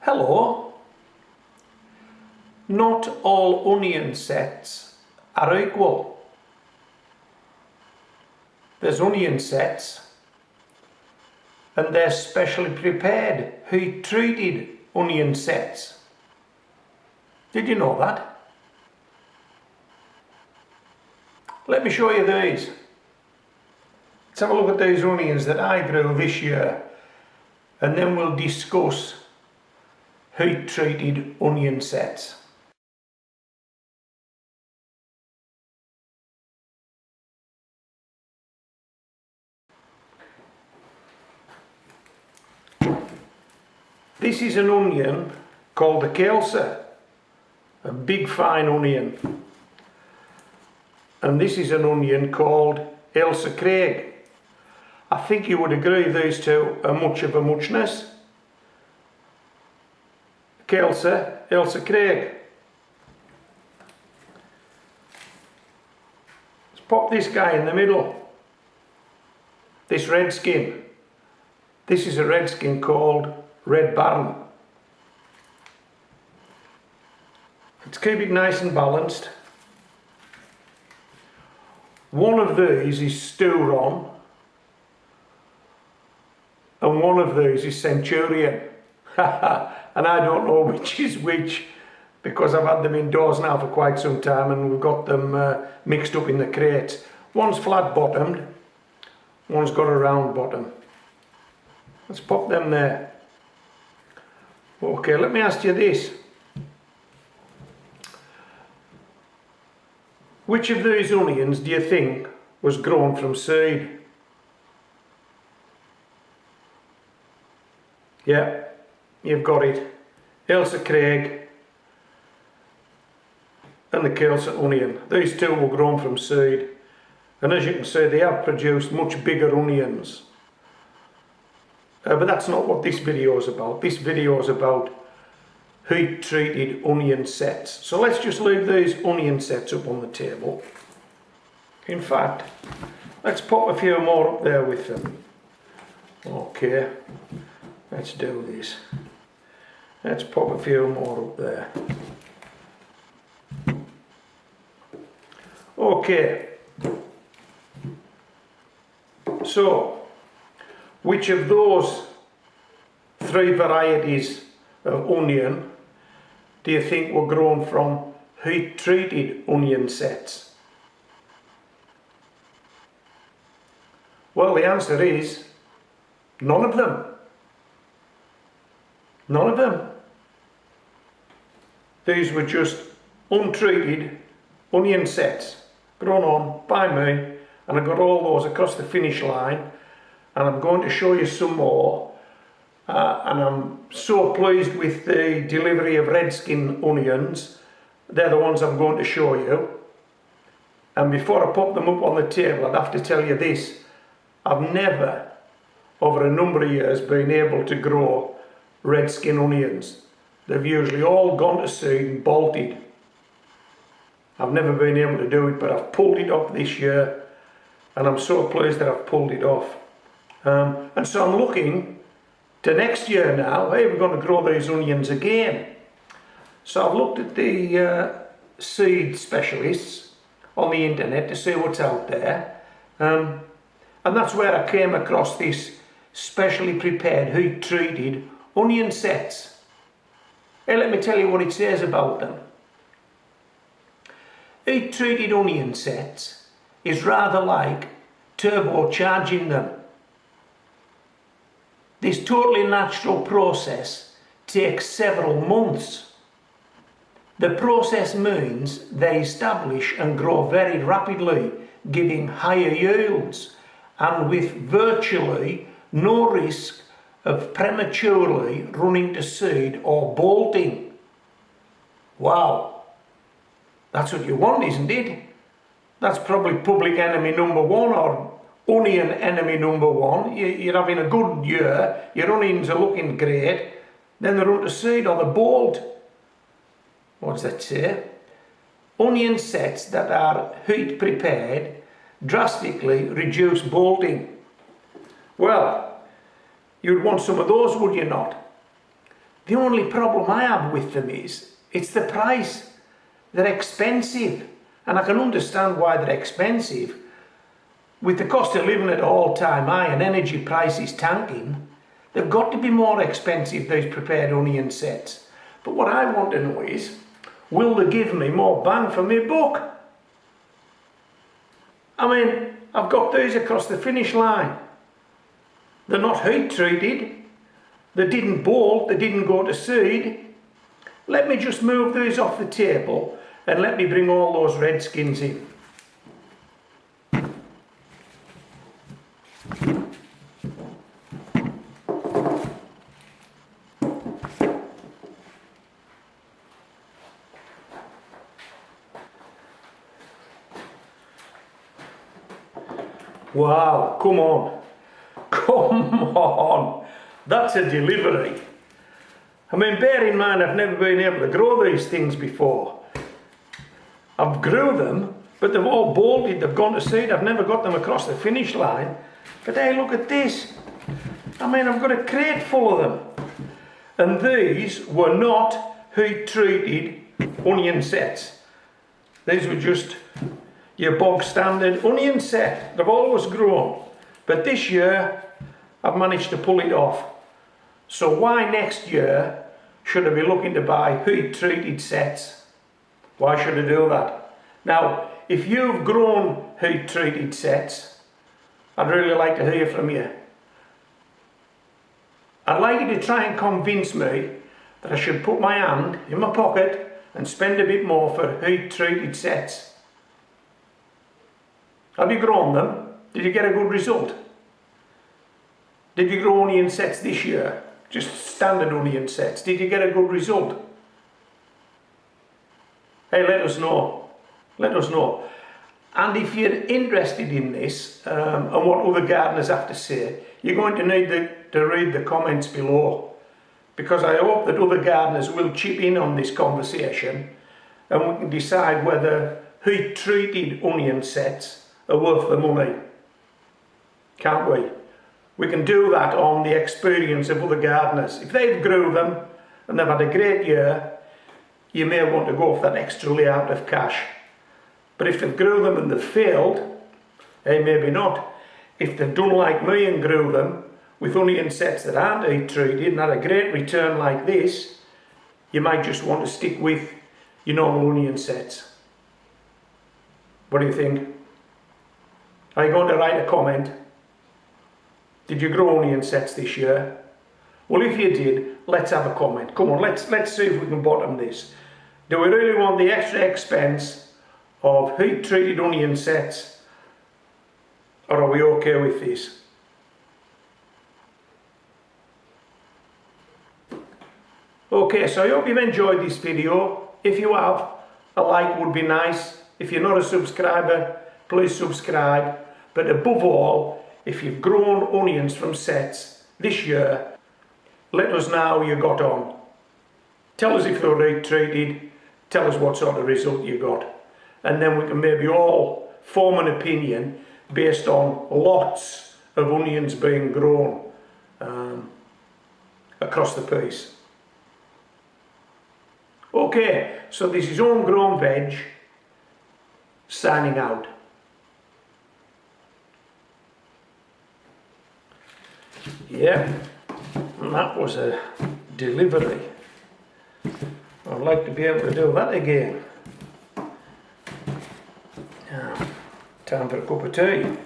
Hello. Not all onion sets are equal. There's onion sets and they're specially prepared, heat treated onion sets. Did you know that? Let me show you these. Let's have a look at these onions that I grew this year and then we'll discuss heat treated onion sets. This is an onion called a Kelsa, a big fine onion. And this is an onion called Ailsa Craig. I think you would agree these two are much of a muchness. Kelsa, Ailsa Craig. Let's pop this guy in the middle. This redskin. This is a redskin called Red Baron. Let's keep it nice and balanced. One of these is Stewron and one of these is Centurion. And I don't know which is which because I've had them indoors now for quite some time and we've got them mixed up in the crates. One's flat bottomed, one's got a round bottom. Let's pop them there. Okay, let me ask you this. Which of these onions do you think was grown from seed? Yeah, you've got it. Ailsa Craig and the Kelsa onion. These two were grown from seed. And as you can see, they have produced much bigger onions. But that's not what this video is about. This video is about heat treated onion sets. So let's just leave these onion sets up on the table. In fact, let's pop a few more up there with them. Okay, let's do this. Let's pop a few more up there. Okay, so which of those three varieties of onion do you think were grown from heat treated onion sets? Well, the answer is none of them. None of them. These were just untreated onion sets grown on by me, and I got all those across the finish line, and I'm going to show you some more. And I'm so pleased with the delivery of redskin onions. They're the ones I'm going to show you. And before I pop them up on the table, I'd have to tell you this. I've never, over a number of years, been able to grow redskin onions. They've usually all gone to seed and bolted. I've never been able to do it, but I've pulled it off this year. And I'm so pleased that I've pulled it off. And so I'm looking to next year now. Hey, we're going to grow these onions again. So I've looked at the seed specialists on the internet to see what's out there. And that's where I came across this specially prepared heat treated onion sets. Hey, let me tell you what it says about them. Heat treated onion sets is rather like turbocharging them. This totally natural process takes several months. The process means they establish and grow very rapidly, giving higher yields and with virtually no risk of prematurely running to seed or bolting. Wow, that's what you want, isn't it? That's probably public enemy number one, or onion enemy number one. You're having a good year, your onions are looking great, then they run to seed or they bolt. What does that say? Onion sets that are heat prepared drastically reduce bolting. Well, you'd want some of those, would you not? The only problem I have with them is, it's the price. They're expensive, and I can understand why they're expensive. With the cost of living at an all-time high and energy prices tanking, they've got to be more expensive, these prepared onion sets. But what I want to know is, will they give me more bang for my buck? I mean, I've got these across the finish line. They're not heat treated. They didn't bolt, they didn't go to seed. Let me just move these off the table and let me bring all those red skins in. Wow, come on. Come on. That's a delivery. I mean, bear in mind, I've never been able to grow these things before. I've grew them, but they've all bolted, they've gone to seed. I've never got them across the finish line. But hey, look at this. I mean, I've got a crate full of them. And these were not heat treated onion sets. These were just your bog standard onion set. They've always grown. But this year, I've managed to pull it off. So why next year should I be looking to buy heat treated sets? Why should I do that? Now, if you've grown heat treated sets, I'd really like to hear from you. I'd like you to try and convince me that I should put my hand in my pocket and spend a bit more for heat treated sets. Have you grown them? Did you get a good result? Did you grow onion sets this year? Just standard onion sets. Did you get a good result? Hey, let us know. Let us know. And if you're interested in this and what other gardeners have to say, you're going to need to read the comments below, because I hope that other gardeners will chip in on this conversation and we can decide whether heat treated onion sets are worth the money. Can't we? We can do that on the experience of other gardeners. If they've grew them and they've had a great year, you may want to go for that extra layout of cash. But if they've grew them and they've failed, hey, maybe not. If they've done like me and grew them with onion sets that aren't heat treated and had a great return like this, you might just want to stick with your normal onion sets. What do you think? Are you going to write a comment? Did you grow onion sets this year? Well, if you did, let's have a comment. Come on, let's see if we can bottom this. Do we really want the extra expense of heat treated onion sets, or are we okay with this? Okay, so I hope you've enjoyed this video. If you have, a like would be nice. If you're not a subscriber, please subscribe. But above all, if you've grown onions from sets this year, let us know how you got on. Tell us if they're heat treated, tell us what sort of result you got. And then we can maybe all form an opinion based on lots of onions being grown across the piece. Okay, so this is Homegrown Veg signing out. Yeah, and that was a delivery. I'd like to be able to do that again. Time for a cup of tea.